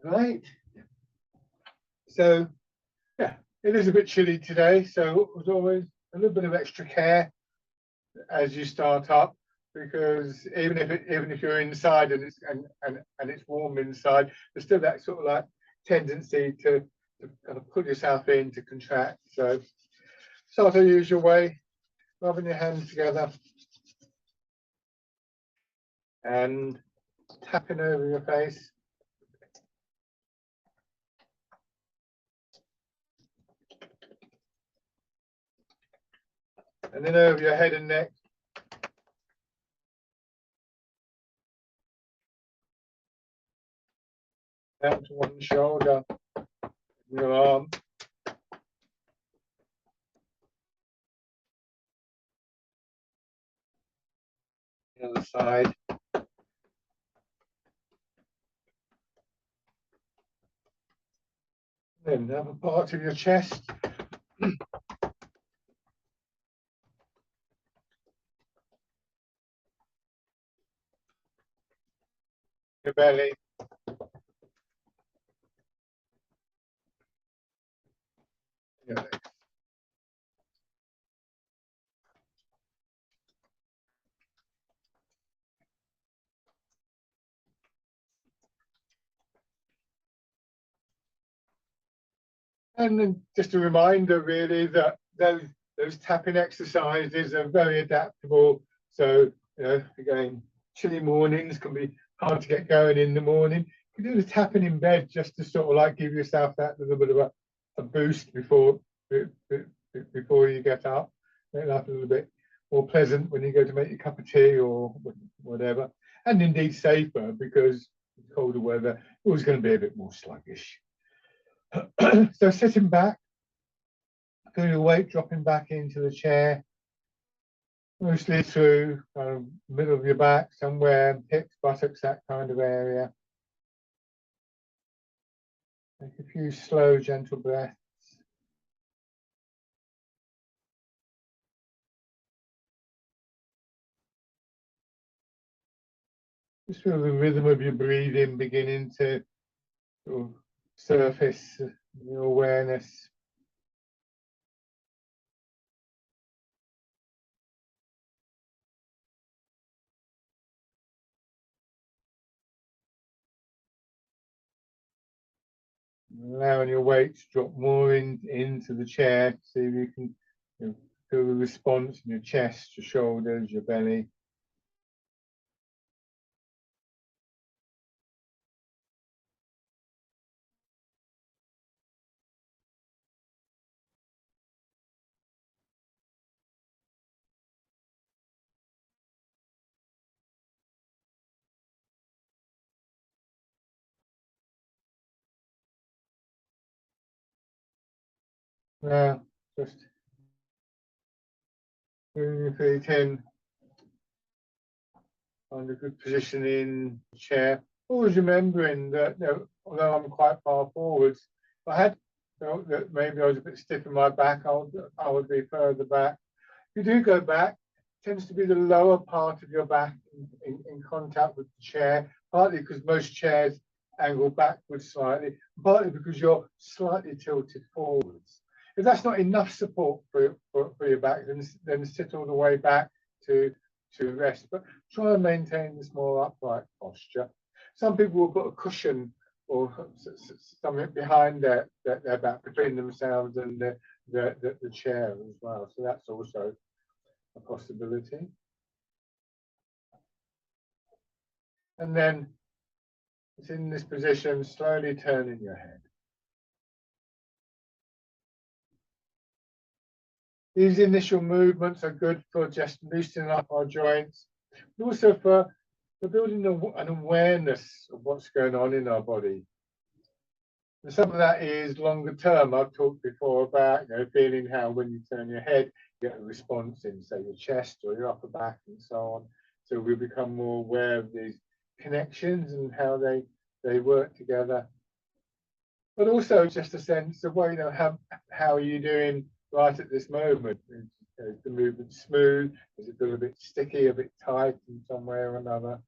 Right. So yeah, it is a bit chilly today, so as always, a little bit of extra care as you start up, because even if you're inside and it's warm inside, there's still that sort of like tendency to kind of put yourself in to contract. So start the usual way, rubbing your hands together and tapping over your face. And then over your head and neck. Down to one shoulder, your arm. The other side. Then the other part of your chest. Your belly. Your legs. And then just a reminder, really, that those tapping exercises are very adaptable. So, you know, again, chilly mornings can be hard to get going in the morning. You can do the tapping in bed just to sort of like give yourself that little bit of a boost before you get up. Make life a little bit more pleasant when you go to make your cup of tea or whatever. And indeed safer, because colder weather is always going to be a bit more sluggish. So sitting back, feel your weight dropping back into the chair, mostly through middle of your back, somewhere, hips, buttocks, that kind of area. Take a few slow, gentle breaths. Just feel the rhythm of your breathing beginning to sort of surface your awareness. Allowing your weight to drop more into the chair, so you can feel the response in your chest, your shoulders, your belly. Now, just bring your feet in, find a good position in the chair. Always remembering that, you know, although I'm quite far forwards, if I had felt that maybe I was a bit stiff in my back, I would be further back. If you do go back, it tends to be the lower part of your back in contact with the chair, partly because most chairs angle backwards slightly, partly because you're slightly tilted forwards. If that's not enough support for your back, then sit all the way back to rest. But try and maintain this more upright posture. Some people will put a cushion or something behind their back, between themselves and the chair as well. So that's also a possibility. And then it's in this position, slowly turning your head. These initial movements are good for just loosening up our joints, but also for building an awareness of what's going on in our body. And some of that is longer term. I've talked before about, you know, feeling how when you turn your head, you get a response in, say, your chest or your upper back and so on. So we become more aware of these connections and how they work together. But also just a sense of, well, you know, how are you doing right at this moment? Is the movement smooth? Does it feel a bit sticky, a bit tight in some way or another?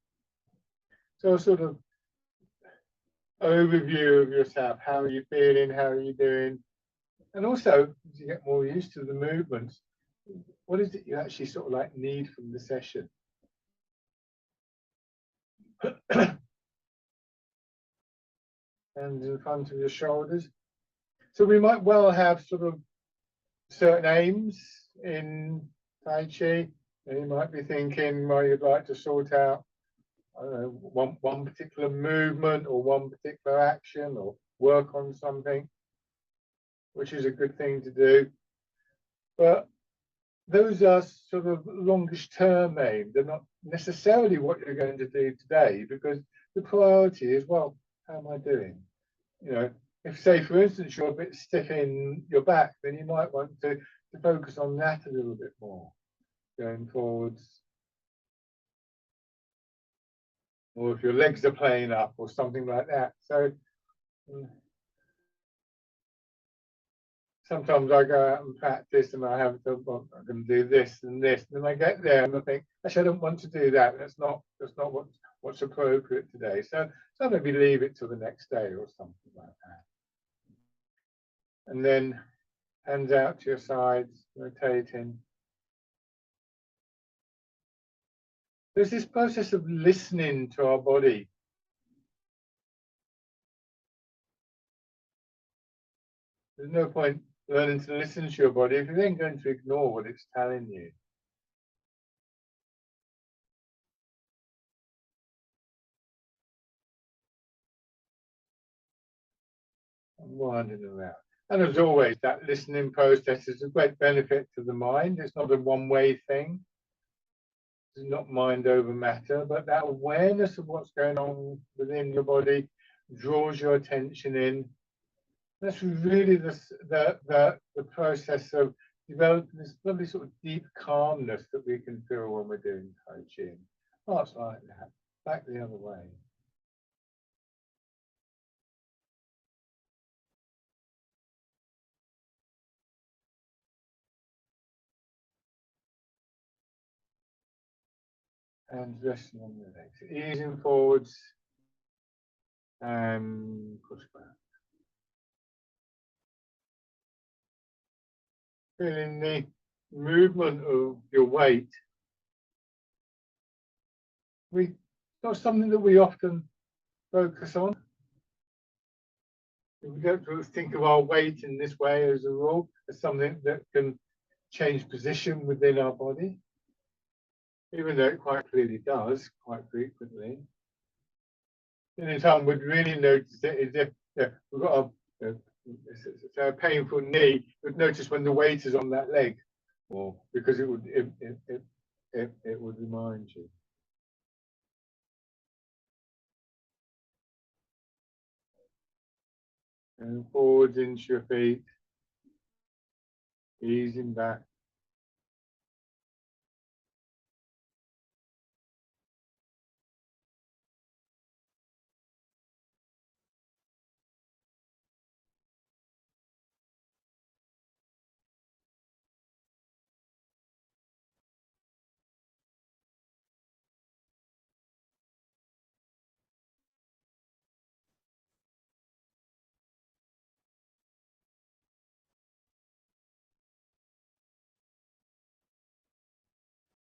So sort of overview of yourself. How are you feeling? How are you doing? And also, as you get more used to the movements, what is it you actually sort of like need from the session? Hands in front of your shoulders. So we might well have sort of certain aims in Tai Chi. And you might be thinking, well, you'd like to sort out, I don't know, one particular movement or one particular action or work on something, which is a good thing to do. But those are sort of longish term aims. They're not necessarily what you're going to do today, because the priority is, well, how am I doing? You know, if, say, for instance, you're a bit stiff in your back, then you might want to focus on that a little bit more going forwards. Or if your legs are playing up or something like that. So sometimes I go out and practice and I have to, well, I'm going to do this and this, and then I get there and I think, actually, I don't want to do that. That's not what's appropriate today. So maybe leave it till the next day or something like that. And then hands out to your sides, rotating. There's this process of listening to our body. There's no point learning to listen to your body if you're then going to ignore what it's telling you. And winding around. And as always, that listening process is a great benefit to the mind. It's not a one-way thing. It's not mind over matter, but that awareness of what's going on within your body draws your attention in. That's really the process of developing this lovely sort of deep calmness that we can feel when we're doing Tai Chi. Parts like that, back the other way. Hands resting on the legs, easing forwards and push back. Feeling the movement of your weight. It's not something that we often focus on. We don't sort of think of our weight in this way as a rule, as something that can change position within our body, even though it quite clearly does quite frequently. The only time we'd really notice it is if we've got a painful knee, we'd notice when the weight is on that leg, or because it would remind you. And forwards into your feet, easing back.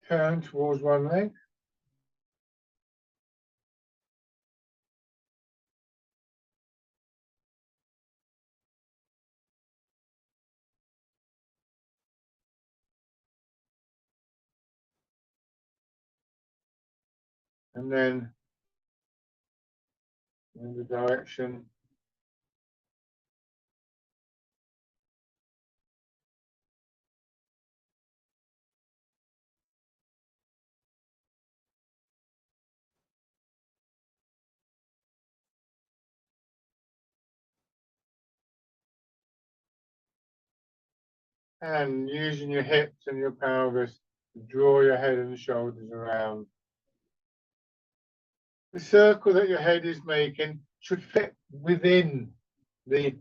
Turn towards one leg. And then in the direction. And using your hips and your pelvis to draw your head and shoulders around. The circle that your head is making should fit within the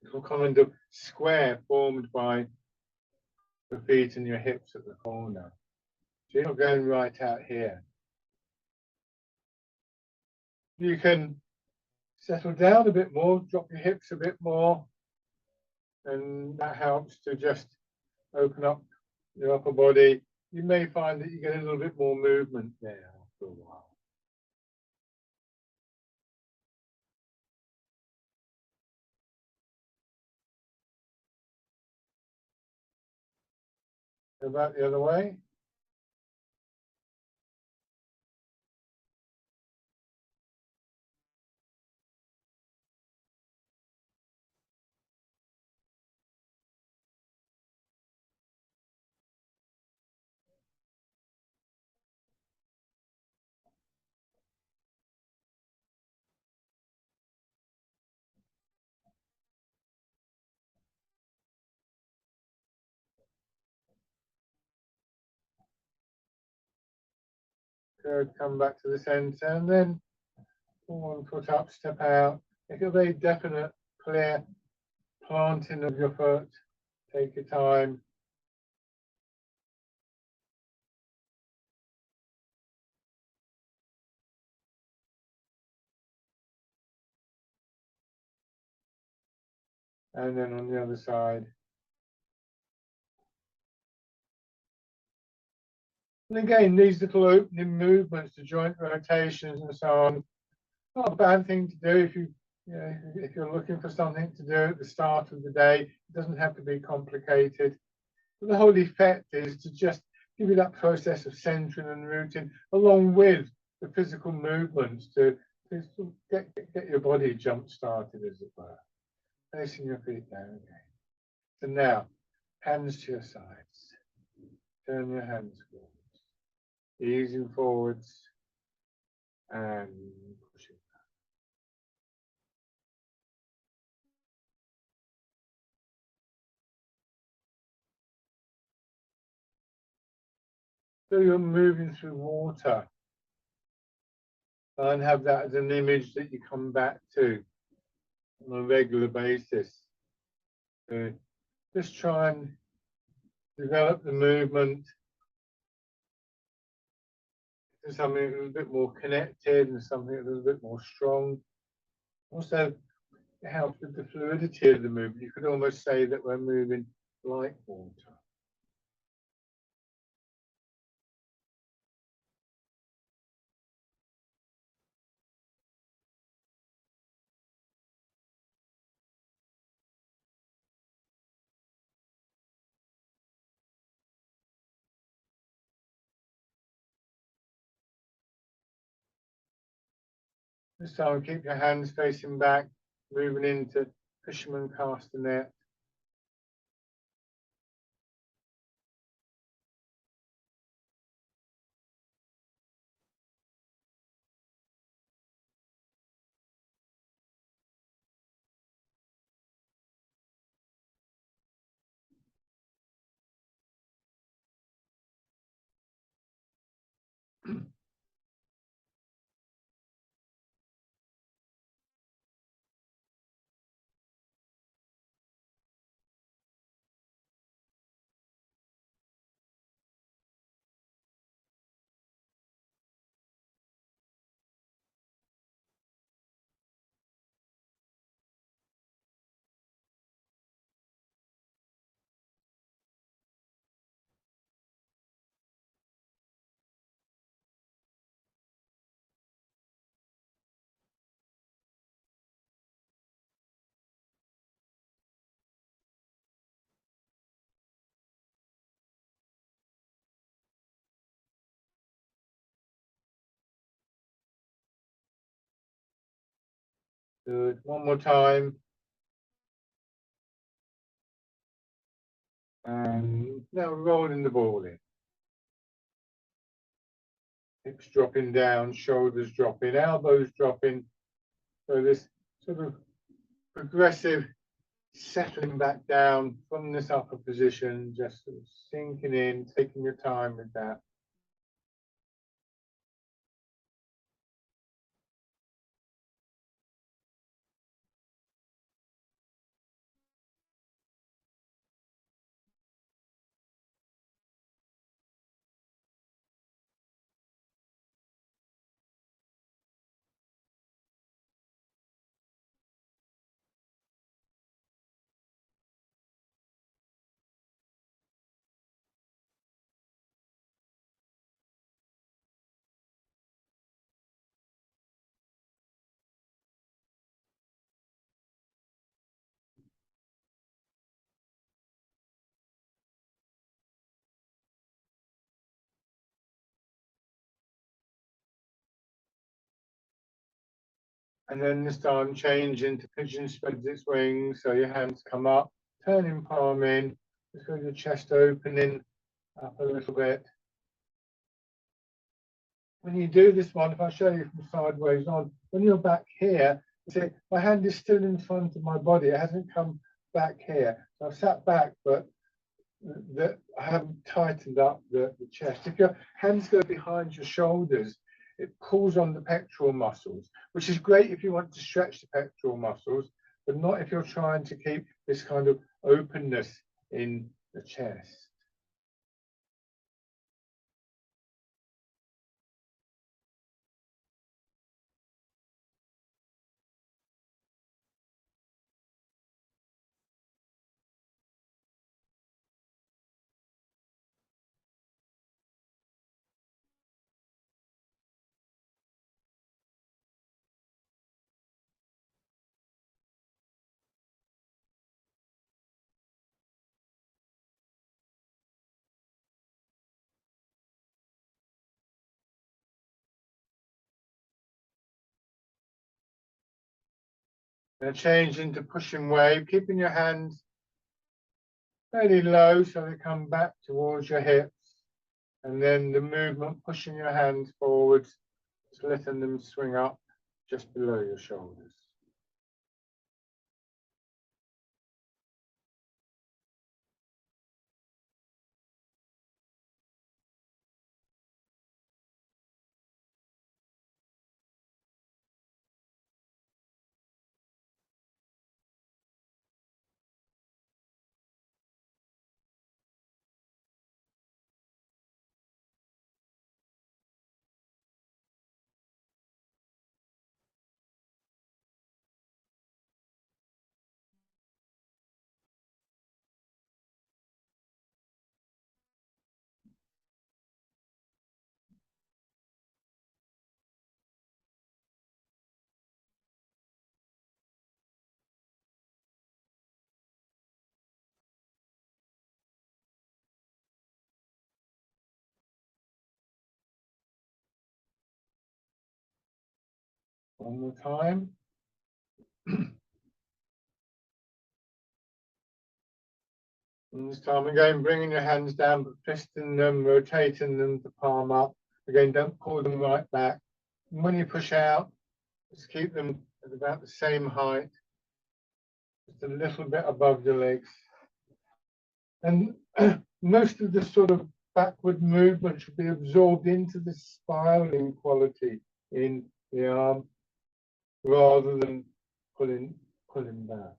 little kind of square formed by the feet and your hips at the corner. So you're not going right out here. You can settle down a bit more, drop your hips a bit more, and that helps to just open up your upper body. You may find that you get a little bit more movement there after a while. Go back the other way. Good, come back to the center, and then pull one foot up, step out. Make a very definite, clear planting of your foot. Take your time. And then on the other side. And again, these little opening movements, the joint rotations and so on, not a bad thing to do if you're looking for something to do at the start of the day. It doesn't have to be complicated. But the whole effect is to just give you that process of centering and rooting along with the physical movements to get your body jump started, as it were. Placing your feet down again. So now, hands to your sides. Turn your hands forwards. Easing forwards and pushing. So you're moving through water. And have that as an image that you come back to on a regular basis. So just try and develop the movement to something a little bit more connected and something a little bit more strong. Also, it helps with the fluidity of the movement. You could almost say that we're moving like water. This time, keep your hands facing back, moving into fisherman castanet. Good. One more time. And now rolling the ball in. Hips dropping down, shoulders dropping, elbows dropping. So this sort of progressive settling back down from this upper position, just sort of sinking in, taking your time with that. And then this time change into pigeon spreads its wings. So your hands come up, turning palm in, just with your chest opening up a little bit. When you do this one, if I show you from sideways on, when you're back here, you see my hand is still in front of my body. It hasn't come back here. So I've sat back, but I haven't tightened up the chest. If your hands go behind your shoulders, it pulls on the pectoral muscles, which is great if you want to stretch the pectoral muscles, but not if you're trying to keep this kind of openness in the chest. And change into pushing wave, keeping your hands fairly low so they come back towards your hips. And then the movement, pushing your hands forwards, just letting them swing up just below your shoulders. One more time. And this time again, bringing your hands down, but twisting them, rotating them to palm up. Again, don't pull them right back. And when you push out, just keep them at about the same height, just a little bit above your legs. And most of the sort of backward movement should be absorbed into the spiraling quality in the arm rather than pulling back.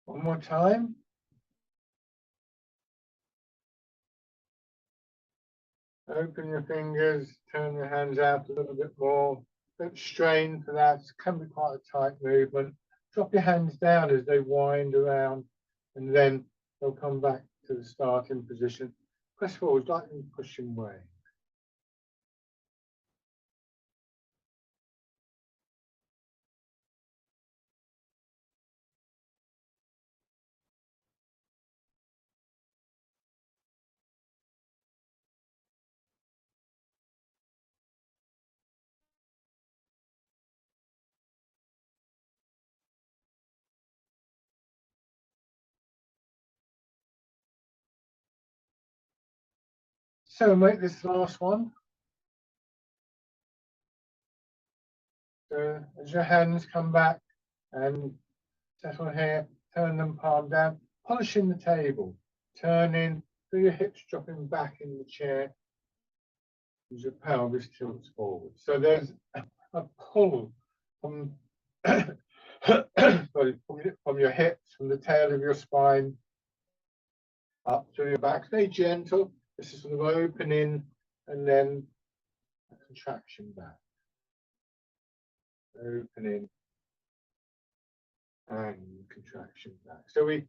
One more time. Open your fingers, turn your hands out a little bit more. Don't strain for that. It can be quite a tight movement. Drop your hands down as they wind around, and then they'll come back to the starting position. Press forward, lightly pushing away. So make this last one. So as your hands come back and settle here, turn them palm down, polishing the table, turning, feel your hips dropping back in the chair as your pelvis tilts forward. So there's a pull from, sorry, from your hips, from the tail of your spine up through your back. Stay gentle. This is sort of opening and then a contraction back. opening and contraction back. So we've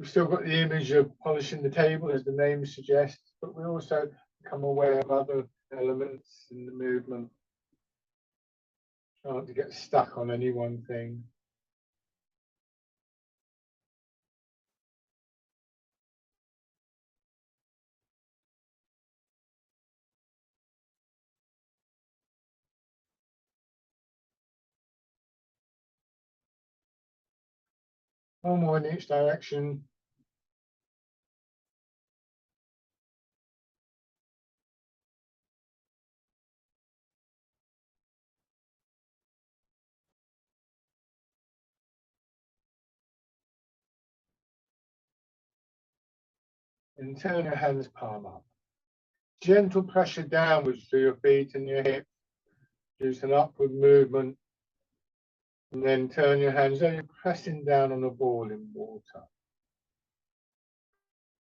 still got the image of polishing the table, as the name suggests, but we also become aware of other elements in the movement. Try not to get stuck on any one thing. One more in each direction. And turn your hands palm up. Gentle pressure downwards through your feet and your hips. Use an upward movement. And then turn your hands, so you're pressing down on a ball in water.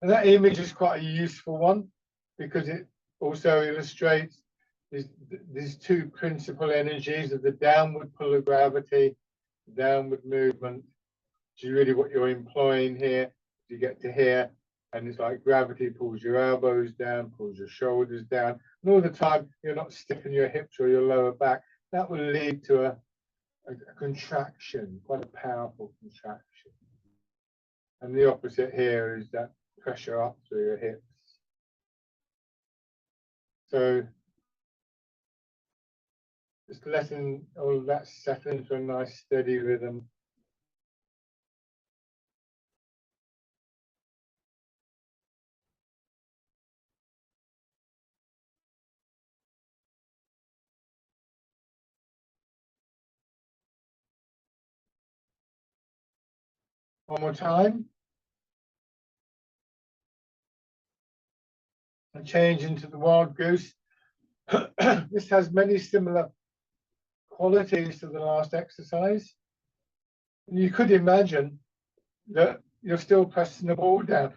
And that image is quite a useful one because it also illustrates these two principal energies of the downward pull of gravity, downward movement, which is really what you're employing here. You get to here, and it's like gravity pulls your elbows down, pulls your shoulders down, and all the time you're not stiffening your hips or your lower back. That will lead to a contraction, quite a powerful contraction. And the opposite here is that pressure up through your hips. So just letting all of that settle into a nice steady rhythm. One more time. And change into the wild goose. This has many similar qualities to the last exercise. And you could imagine that you're still pressing the ball down.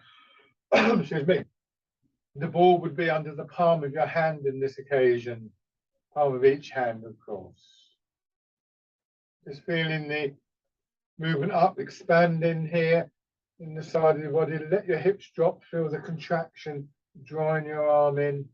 Excuse me. The ball would be under the palm of your hand in this occasion, palm of each hand, of course. Just feeling the movement up, expanding here in the side of your body. Let your hips drop, feel the contraction, drawing your arm in.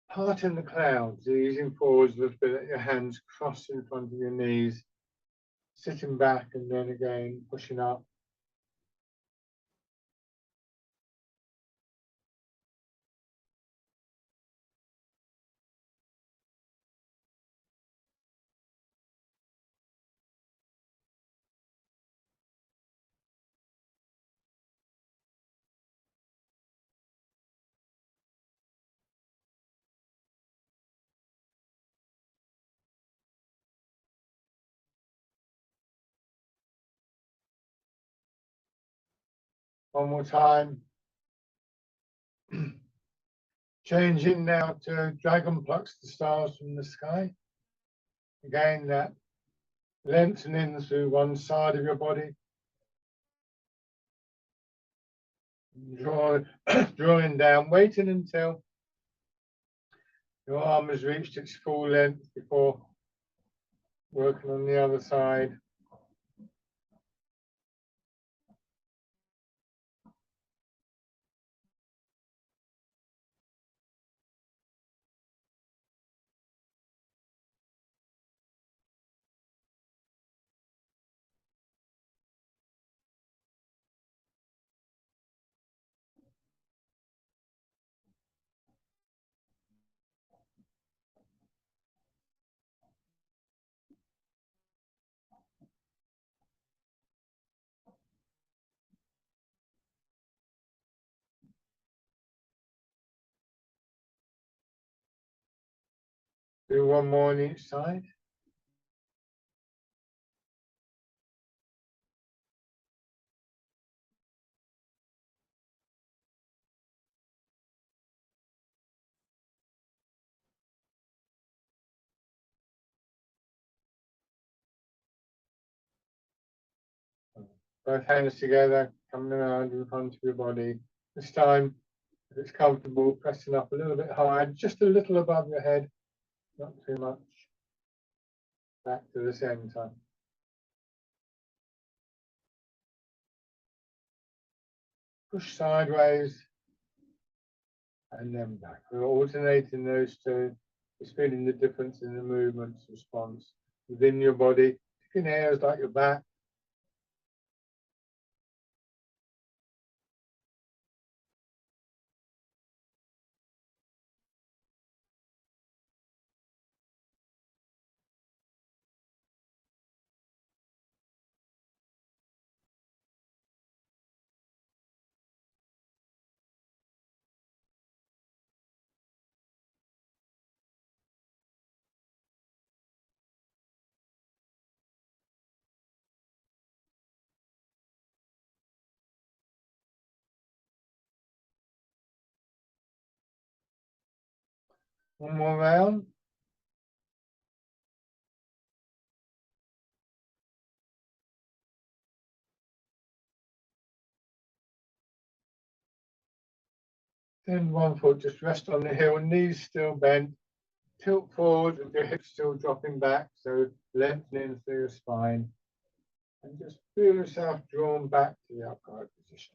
Heart in the clouds, easing forwards a little bit, let your hands cross in front of your knees, sitting back and then again pushing up. One more time. Changing now to dragon plucks the stars from the sky. Again, that lengthening through one side of your body. Drawing down, waiting until your arm has reached its full length before working on the other side. Do one more on each side. Both hands together, coming around in front of your body. This time, if it's comfortable, pressing up a little bit higher, just a little above your head, not too much. Back to the center. Push sideways and then back. We're alternating those two, just feeling the difference in the movements response within your body. Picking areas like your back. One more round. Then one foot, just rest on the heel, knees still bent. Tilt forward and your hips still dropping back, so lengthening through your spine. And just feel yourself drawn back to the upright position.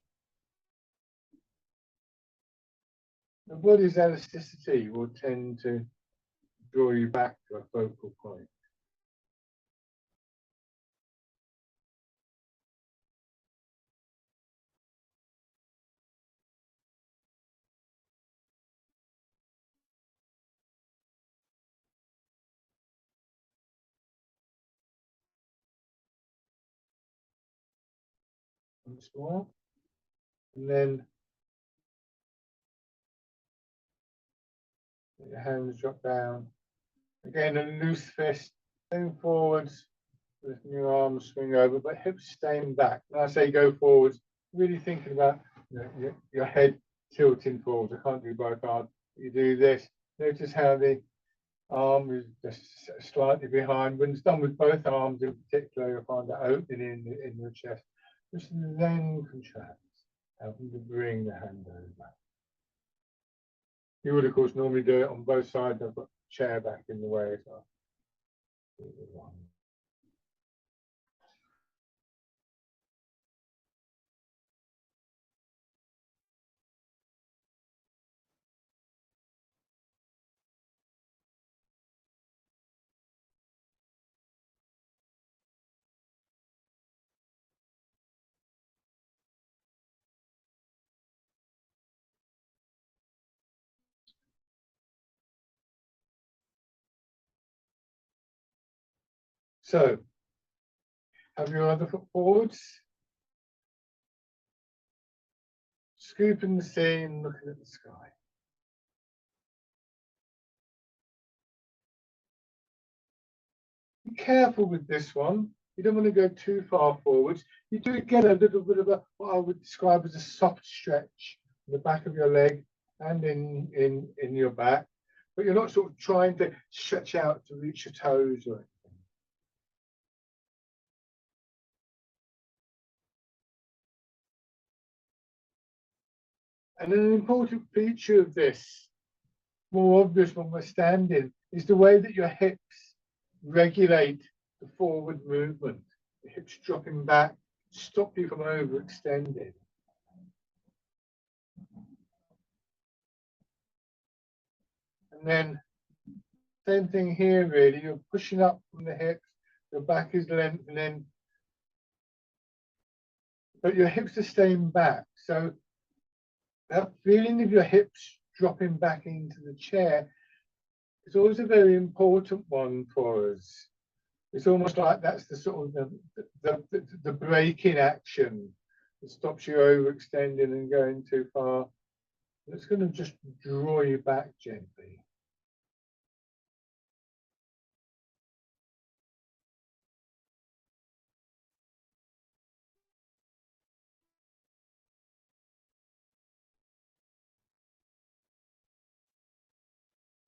The body's elasticity will tend to draw you back to a focal point. Once more. And then your hands drop down. Again, a loose fist, going forwards, letting your arms swing over, but hips staying back. When I say go forwards, really thinking about your head tilting forwards. I can't do both arms. You do this. Notice how the arm is just slightly behind. When it's done with both arms in particular, you'll find that opening in your chest. Just then contract, helping to bring the hand over. You would, of course, normally do it on both sides. I've got the chair back in the way as well. So, have your other foot forwards. Scooping the sea and looking at the sky. Be careful with this one. You don't want to go too far forwards. You do get a little bit of what I would describe as a soft stretch in the back of your leg and in your back, but you're not sort of trying to stretch out to reach your toes or anything. And an important feature of this, more obvious when we're standing, is the way that your hips regulate the forward movement. The hips dropping back, stop you from overextending. And then same thing here, really. You're pushing up from the hips, your back is lengthening, but your hips are staying back. So that feeling of your hips dropping back into the chair is always a very important one for us. It's almost like that's the sort of the braking action that stops you overextending and going too far. It's going to just draw you back gently.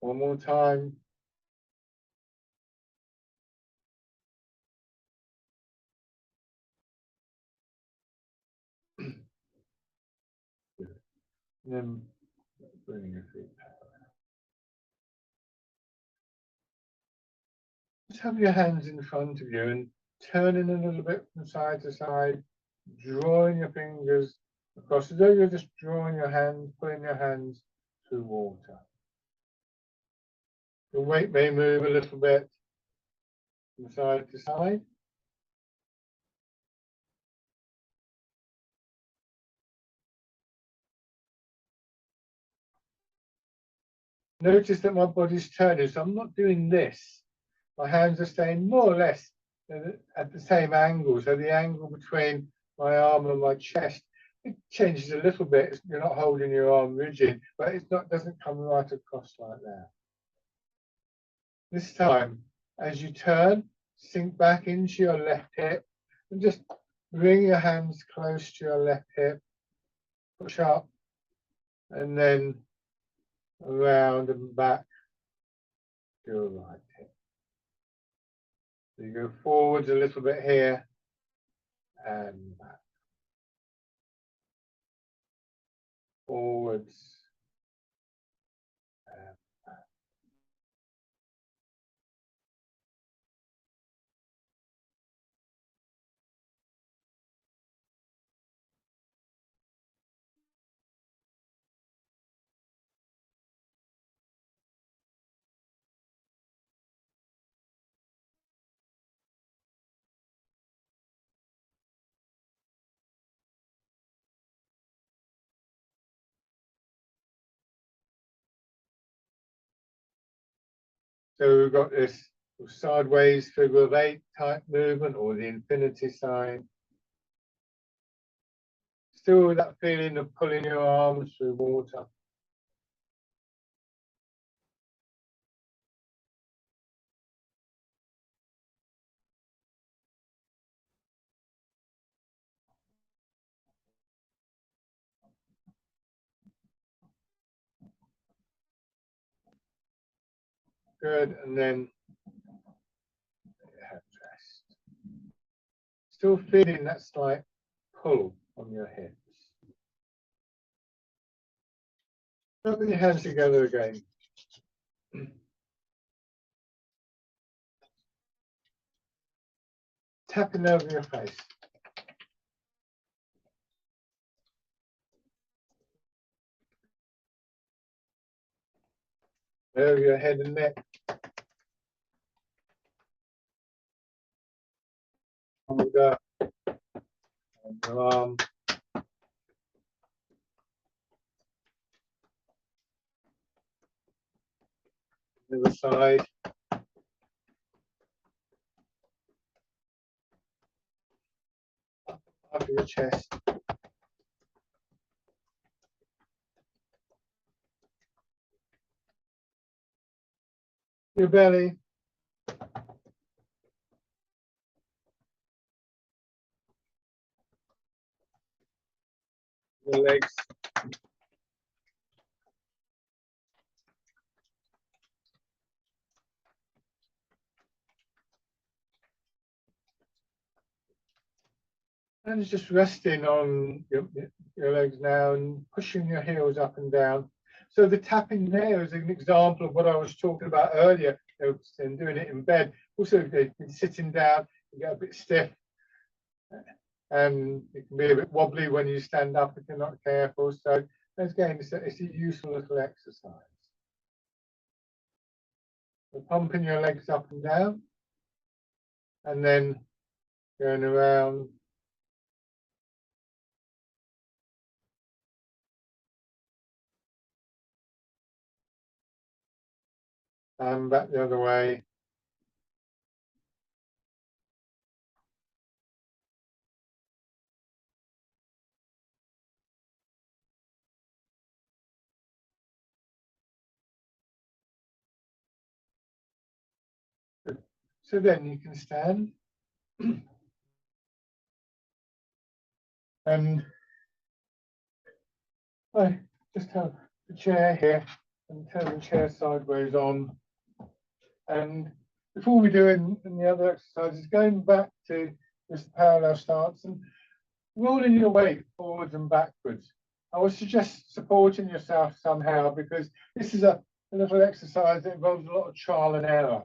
One more time. And then bring your feet back. Just have your hands in front of you and turning a little bit from side to side, drawing your fingers across as though you're just drawing your hands, pulling your hands through water. Your weight may move a little bit from side to side. Notice that my body's turning, so I'm not doing this. My hands are staying more or less at the same angle. So the angle between my arm and my chest, it changes a little bit. You're not holding your arm rigid, but it's not, doesn't come right across like that. This time, as you turn, sink back into your left hip and just bring your hands close to your left hip, push up, and then around and back to your right hip. So you go forwards a little bit here and back. Forwards and back. So we've got this sideways figure of 8 type movement, or the infinity sign. Still that feeling of pulling your arms through water. Good, and then head rest. Still feeling that slight pull on your hips. Put your hands together again. Tapping over your face. Over your head and neck. Shoulder. And your arm. The other side. Up your chest. Your belly. Your legs. And just resting on your legs now and pushing your heels up and down. So the tapping there is an example of what I was talking about earlier, and doing it in bed. Also, if you've been sitting down, you get a bit stiff, and it can be a bit wobbly when you stand up if you're not careful. So again, it's a useful little exercise. So pumping your legs up and down, and then going around. And back the other way. So then you can stand. And I just have the chair here and turn the chair sideways on. And before we do in the other exercises, going back to this parallel stance and rolling your weight forwards and backwards. I would suggest supporting yourself somehow, because this is a little exercise that involves a lot of trial and error.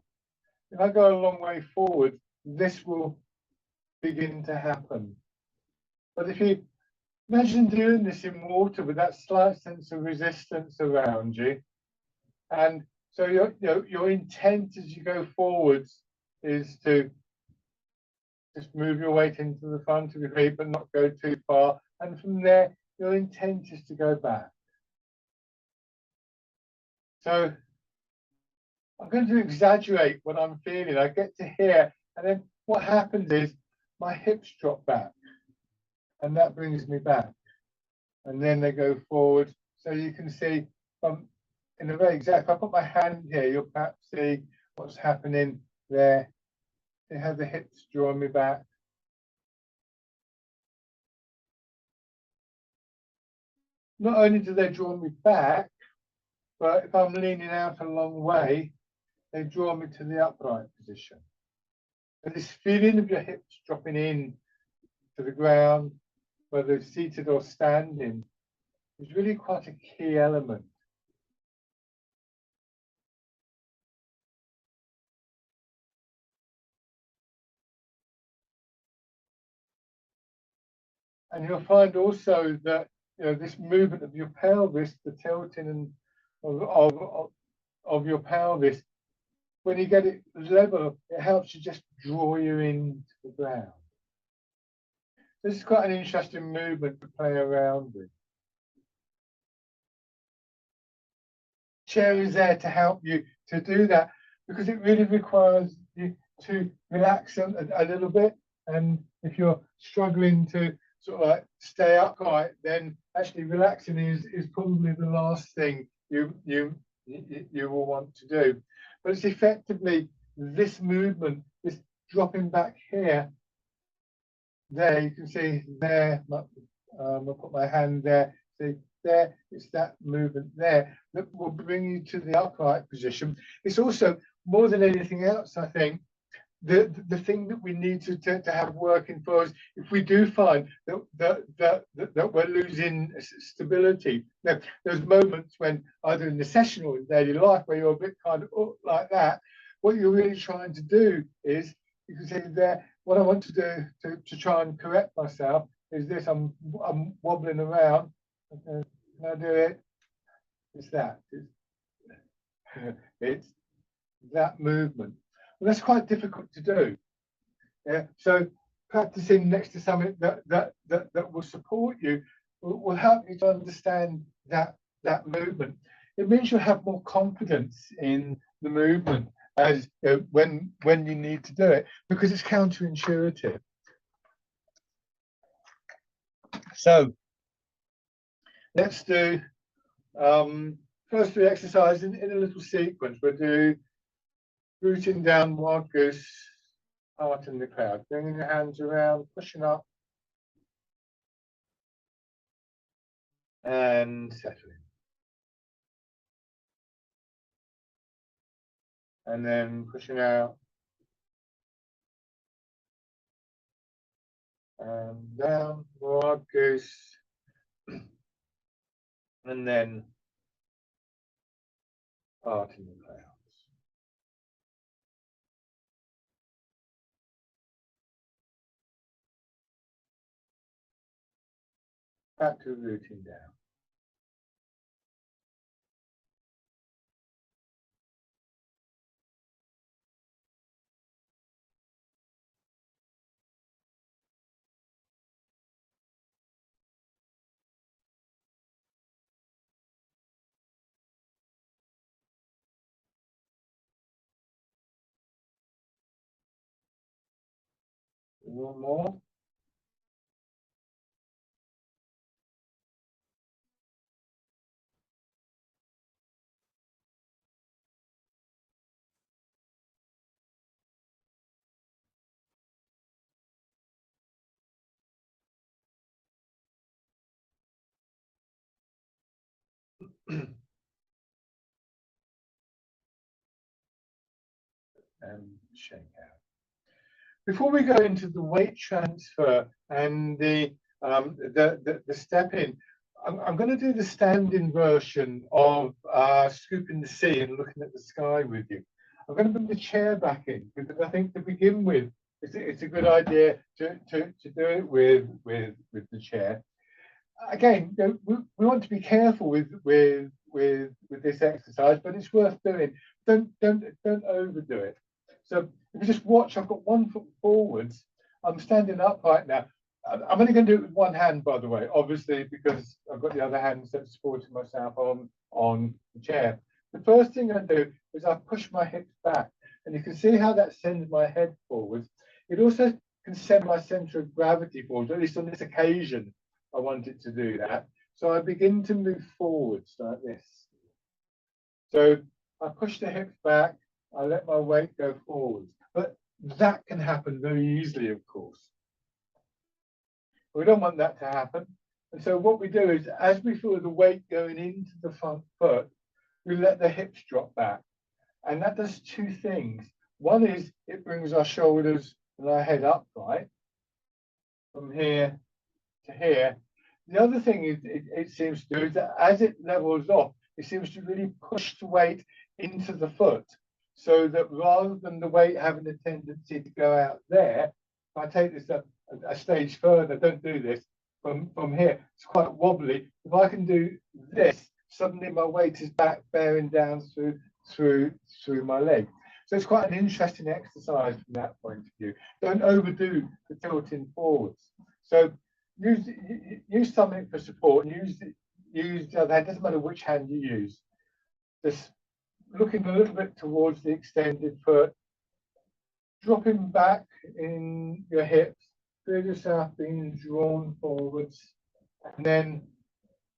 If I go a long way forward, this will begin to happen. But if you imagine doing this in water with that slight sense of resistance around you, and so your intent as you go forwards is to just move your weight into the front of your feet, but not go too far. And from there, your intent is to go back. So I'm going to exaggerate what I'm feeling. I get to here, and then what happens is my hips drop back, and that brings me back. And then they go forward. So you can see in a very exact, if I put my hand here, you'll perhaps see what's happening there. You have the hips drawing me back. Not only do they draw me back, but if I'm leaning out a long way, they draw me to the upright position. And this feeling of your hips dropping in to the ground, whether seated or standing, is really quite a key element. And you'll find also that this movement of your pelvis, the tilting and of your pelvis, when you get it level, it helps you just draw you into the ground. This is quite an interesting movement to play around with. Chair is there to help you to do that, because it really requires you to relax a little bit. And if you're struggling to sort of like stay upright, then actually relaxing is probably the last thing you will want to do. But it's effectively this movement, this dropping back here. There you can see there. I'll put my hand there. See there, it's that movement there that will bring you to the upright position. It's also, more than anything else, I think, the thing that we need to have working for us, if we do find that we're losing stability. Now, there's moments when either in the session or in daily life where you're a bit kind of like that. What you're really trying to do is, you can see there, what I want to do to try and correct myself is this. I'm wobbling around. Okay, can I do it? It's that. It's that movement. Well, that's quite difficult to do. Yeah. So practicing next to something that will support you will help you to understand that movement. It means you'll have more confidence in the movement as when you need to do it, because it's counterintuitive. So let's do first three exercises in a little sequence. We'll do rooting down, wild goose, heart in the cloud. Bringing your hands around, pushing up, and settling. And then pushing out, and down, wild goose, and then heart in the clouds. Back to rooting down. One more. And shake out. Before we go into the weight transfer and the stepping, I'm going to do the standing version of scooping the sea and looking at the sky with you. I'm going to bring the chair back in because I think to begin with, it's a good idea to do it with the chair. Again, you know, we want to be careful with this exercise, but it's worth doing. Don't overdo it. So if you just watch, I've got 1 foot forwards. I'm standing up right now. I'm only going to do it with one hand, by the way, obviously, because I've got the other hand supporting myself on the chair. The first thing I do is I push my hips back, and you can see how that sends my head forwards. It also can send my center of gravity forwards, at least on this occasion, I want it to do that. So I begin to move forwards like this. So I push the hips back, I let my weight go forwards. But that can happen very easily, of course. We don't want that to happen. And so what we do is, as we feel the weight going into the front foot, we let the hips drop back. And that does 2 things. One is it brings our shoulders and our head upright from here to here. The other thing it seems to do is that as it levels off, it seems to really push the weight into the foot, so that rather than the weight having a tendency to go out there, if I take this a stage further, don't do this, from here, it's quite wobbly. If I can do this, suddenly my weight is back bearing down through my leg. So it's quite an interesting exercise from that point of view. Don't overdo the tilting forwards. So use something for support. Use the other hand. Doesn't matter which hand you use. Just looking a little bit towards the extended foot, dropping back in your hips. Feel yourself being drawn forwards, and then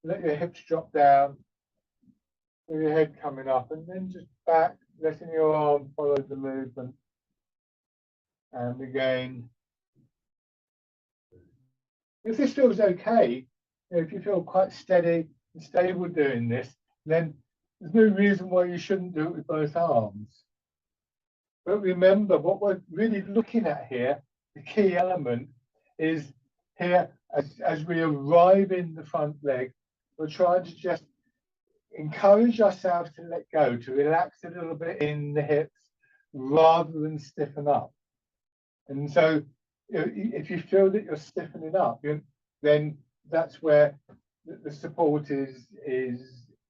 let your hips drop down. Feel your head coming up, and then just back, letting your arm follow the movement. And again, if this feels okay, you know, if you feel quite steady and stable doing this, then there's no reason why you shouldn't do it with both arms. But remember, what we're really looking at here, the key element, is here as we arrive in the front leg, we're trying to just encourage ourselves to let go, to relax a little bit in the hips rather than stiffen up. And so, you know, if you feel that you're stiffening up, then that's where the support is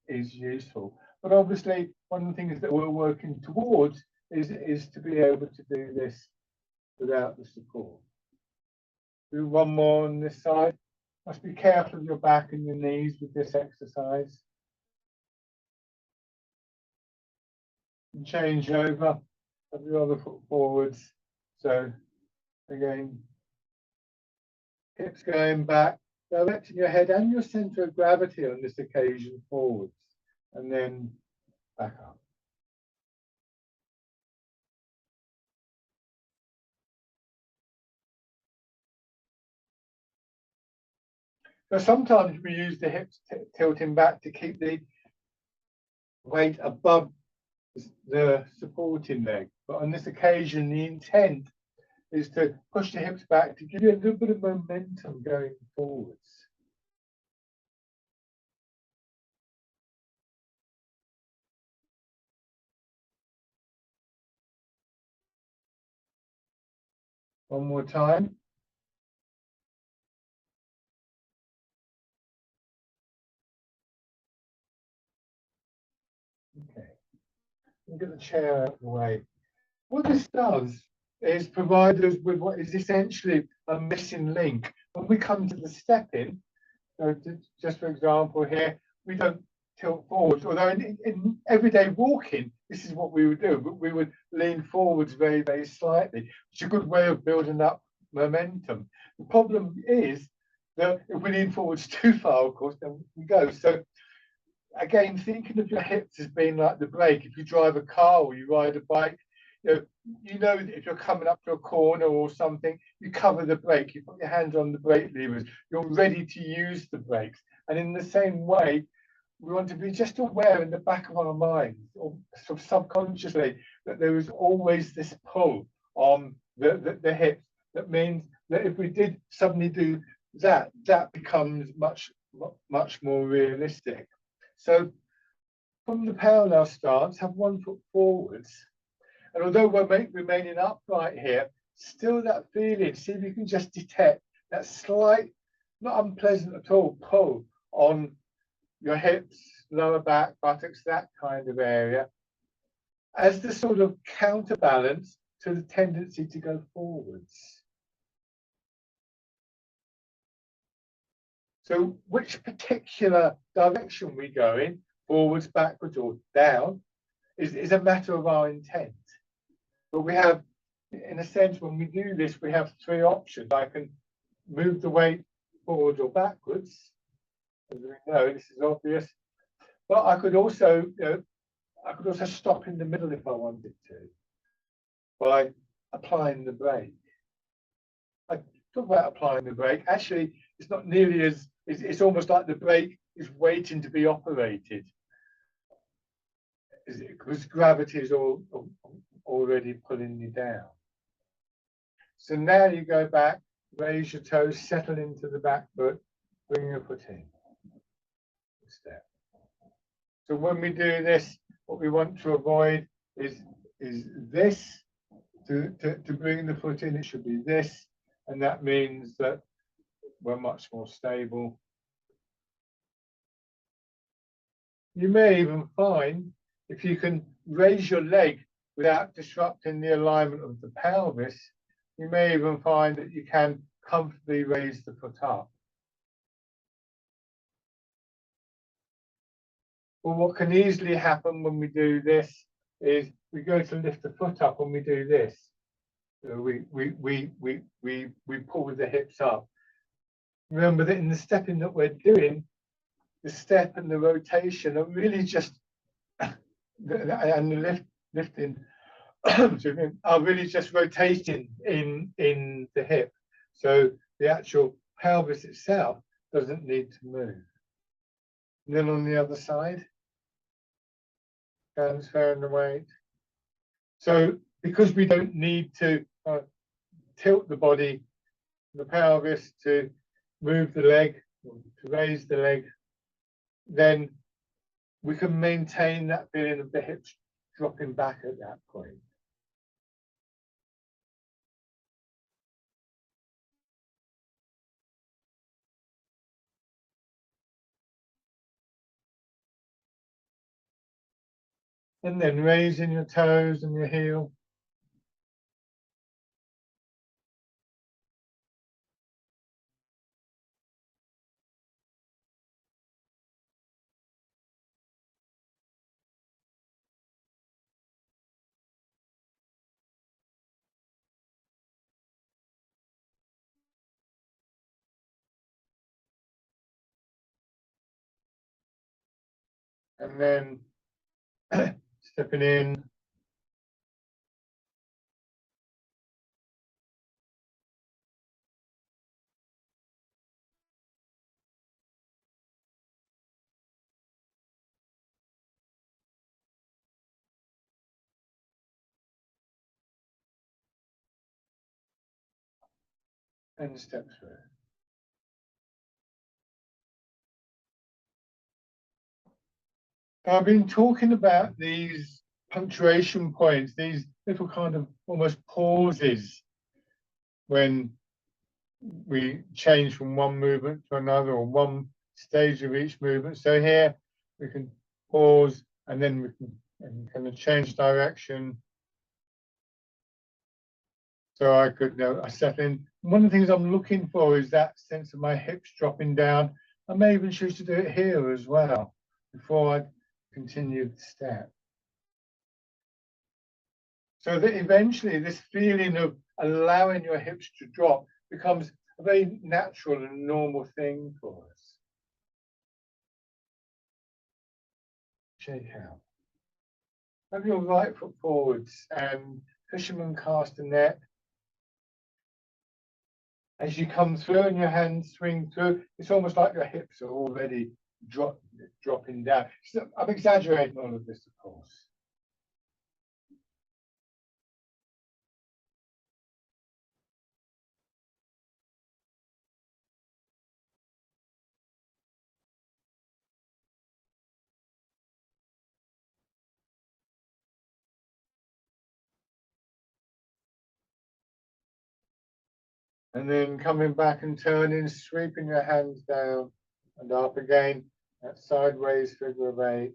useful. But obviously, one of the things that we're working towards is to be able to do this without the support. Do one more on this side. Must be careful of your back and your knees with this exercise. And change over, have your other foot forwards. So again, hips going back, directing your head and your center of gravity on this occasion forwards, and then back up. So sometimes we use the hips tilting back to keep the weight above the supporting leg. But on this occasion, the intent is to push the hips back to give you a little bit of momentum going forwards. One more time. Okay. Get the chair out of the way. What this does is provide us with what is essentially a missing link. When we come to the step in, so just for example here, we don't tilt forwards, although in everyday walking, this is what we would do. We would lean forwards very, very slightly, which is a good way of building up momentum. The problem is that if we lean forwards too far, of course, then we go. So again, thinking of your hips as being like the brake. If you drive a car or you ride a bike, you know that if you're coming up to a corner or something, you cover the brake, you put your hands on the brake levers, you're ready to use the brakes. And in the same way, we want to be just aware in the back of our minds, or sort of subconsciously, that there is always this pull on the hips. That means that if we did suddenly do that, that becomes much much more realistic. So from the parallel stance, have 1 foot forwards. And although we're remaining upright here, still that feeling, see if you can just detect that slight, not unpleasant at all, pull on your hips, lower back, buttocks, that kind of area, as the sort of counterbalance to the tendency to go forwards. So which particular direction we go in, forwards, backwards, or down, is a matter of our intent. But we have, in a sense, when we do this, we have 3 options. I can move the weight forwards or backwards. As we know, this is obvious. But I could also, I could also stop in the middle if I wanted to, by applying the brake. I talk about applying the brake. Actually, it's not nearly as, it's almost like the brake is waiting to be operated, because gravity is already pulling you down. So now you go back, raise your toes, settle into the back foot, bring your foot in. Step. So when we do this, what we want to avoid is this. To bring the foot in, it should be this, and that means that we're much more stable. You may even find, if you can raise your leg without disrupting the alignment of the pelvis, you may even find that you can comfortably raise the foot up. Well, what can easily happen when we do this is we go to lift the foot up and we do this. So we pull with the hips up. Remember that in the stepping that we're doing, the step and the rotation are really just, and the lifting are really just rotating in the hip. So the actual pelvis itself doesn't need to move. And then on the other side, transferring the weight. So because we don't need to tilt the body, the pelvis, to move the leg, to raise the leg, then we can maintain that feeling of the hips dropping back at that point. And then raising your toes and your heel. And then stepping in. And step through. I've been talking about these punctuation points, these little kind of almost pauses when we change from one movement to another, or one stage of each movement. So here we can pause, and then we can kind of change direction. So I could, I settle in. One of the things I'm looking for is that sense of my hips dropping down. I may even choose to do it here as well before I continue the step. So that eventually this feeling of allowing your hips to drop becomes a very natural and normal thing for us. Shake out. Have your right foot forwards and fisherman castanet. As you come through and your hands swing through, it's almost like your hips are already dropping down. So I'm exaggerating all of this, of course. And then coming back and turning, sweeping your hands down and up again, that sideways figure of 8.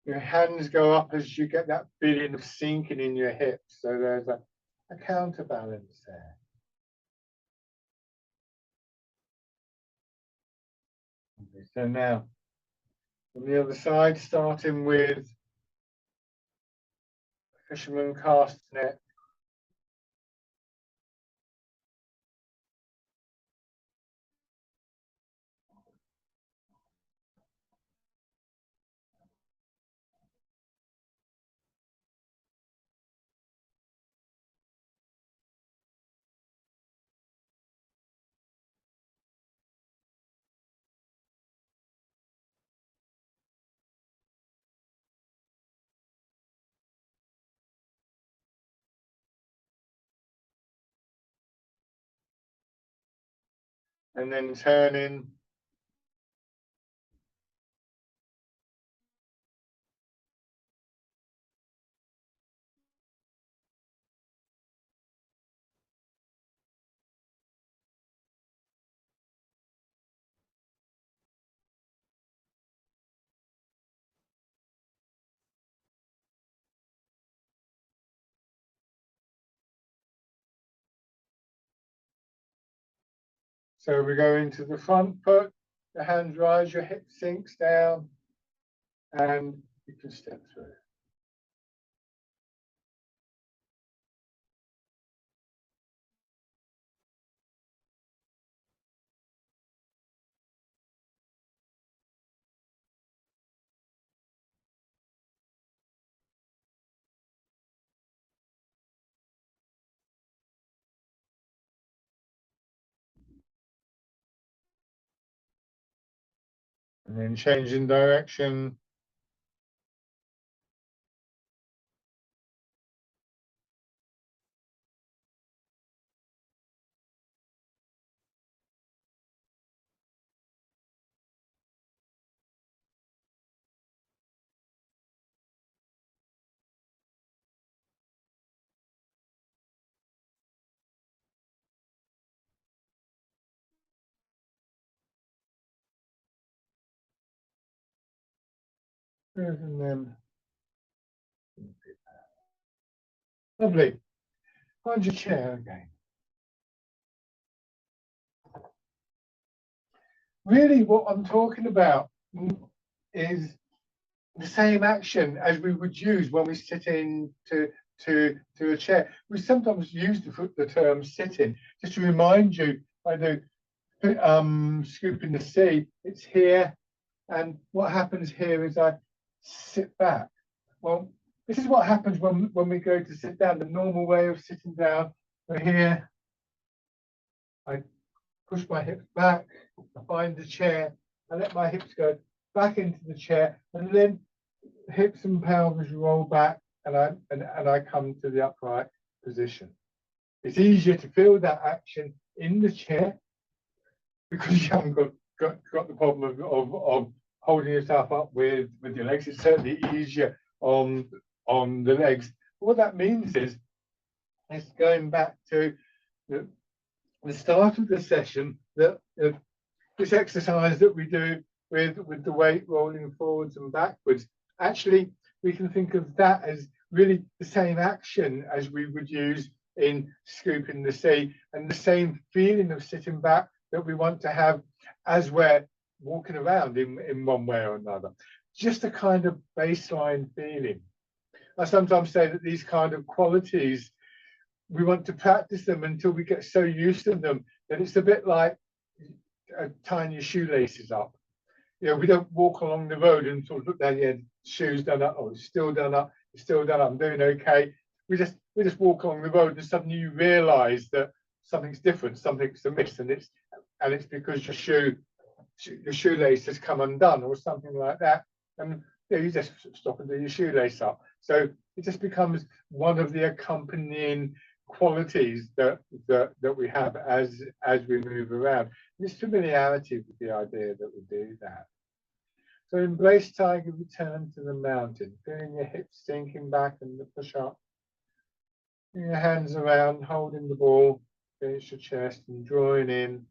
Your hands go up as you get that feeling of sinking in your hips. So there's a counterbalance there. Okay, so now on the other side, starting with fisherman cast net. And then turning. So we go into the front foot, the hands rise, your hip sinks down, and you can step through. And then changing direction. And then lovely. Find your chair again. Really, what I'm talking about is the same action as we would use when we sit into to a chair. We sometimes use the term sitting just to remind you by the scooping the sea. It's here, and what happens here is I sit back. Well, this is what happens when we go to sit down. The normal way of sitting down. We're here. I push my hips back. I find the chair. I let my hips go back into the chair, and then hips and pelvis roll back, and I come to the upright position. It's easier to feel that action in the chair because you haven't got the problem of holding yourself up with your legs. It's certainly easier on the legs. What that means is it's going back to the start of the session, that this exercise that we do with the weight rolling forwards and backwards. Actually, we can think of that as really the same action as we would use in scooping the sea, and the same feeling of sitting back that we want to have as we're walking around in one way or another. Just a kind of baseline feeling. I sometimes say that these kind of qualities, we want to practice them until we get so used to them that it's a bit like tying your shoelaces up. You know, we don't walk along the road and sort of look down, yeah, shoes done up, oh, it's still done up, it's still done up, I'm doing okay. We just walk along the road, and suddenly you realise that something's different, something's amiss, and and it's because your shoelace has come undone or something like that, and you just stop and do your shoelace up. So it just becomes one of the accompanying qualities that we have as we move around. There's familiarity with the idea that we do that. So embrace tiger, return to the mountain, feeling your hips sinking back and the push up. Bring your hands around, holding the ball against your chest and drawing in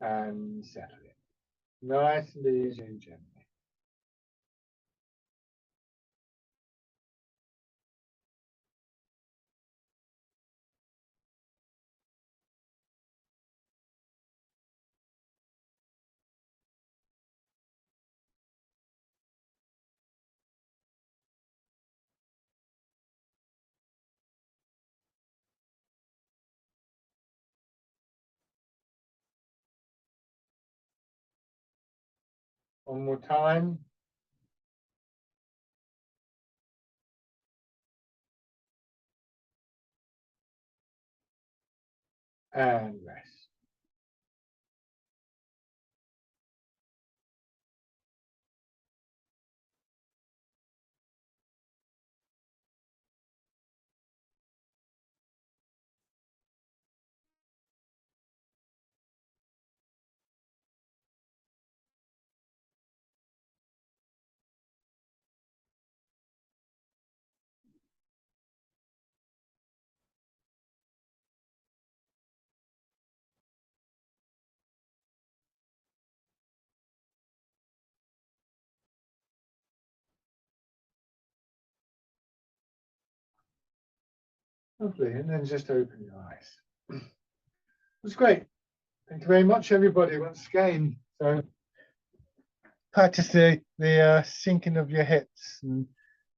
and settling. Nice and easy and gently. One more time. And rest. Lovely. And then just open your eyes. It was great. Thank you very much, everybody, once again. So practice the sinking of your hips and